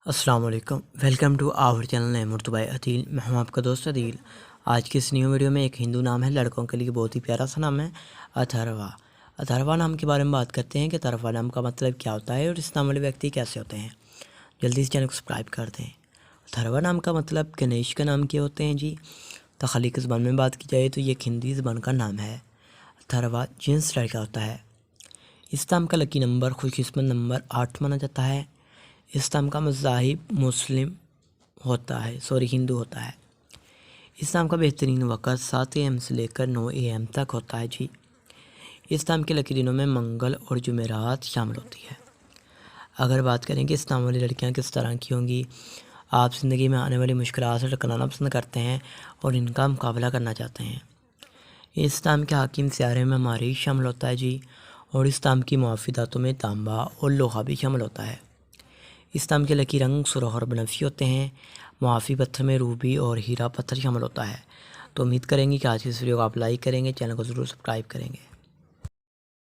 السلام علیکم، welcome to our channel نیم مرتبہ عدیل۔ میں ہوں آپ کا دوست عدیل۔ آج کی اس نیو ویڈیو میں ایک ہندو نام ہے، لڑکوں کے لیے بہت ہی پیارا سا نام ہے، اتھروا۔ اتھروا نام کے بارے میں بات کرتے ہیں کہ اتھروا نام کا مطلب کیا ہوتا ہے اور اس نام والے ویکتی کیسے ہوتے ہیں۔ جلدی سے چینل کو سبسکرائب کر دیں۔ اتھروا نام کا مطلب گنیش کا نام کیا ہوتے ہیں جی۔ تخلیقی زبان میں بات کی جائے تو یہ ایک ہندی زبان کا نام ہے۔ اتھروا جنس لڑکا ہوتا ہے۔ اس نام کا لکی نمبر خوش قسمت نمبر 8 مانا جاتا ہے۔ اس نام کا مذاہب مسلم ہوتا ہے، ہندو ہوتا ہے۔ اس نام کا بہترین وقت 7 AM سے لے کر 9 AM تک ہوتا ہے جی۔ اس نام کے لکی دنوں میں منگل اور جمعرات شامل ہوتی ہے۔ اگر بات کریں کہ اس نام والی لڑکیاں کس طرح کی ہوں گی، آپ زندگی میں آنے والی مشکلات سے ٹکرانا پسند کرتے ہیں اور ان کا مقابلہ کرنا چاہتے ہیں۔ اس نام کے حاکم سیارے میں مریخ شامل ہوتا ہے جی، اور اس نام کی معافی دھاتوں میں تانبا اور لوہا بھی شامل ہوتا ہے۔ اس نام کے لکی رنگ سرخ اور بنفشی ہوتے ہیں۔ معافی پتھر میں روبی اور ہیرا پتھر شامل ہوتا ہے۔ تو امید کریں گے کہ آج کی اس ویڈیو کو آپ لائک کریں گے، چینل کو ضرور سبسکرائب کریں گے۔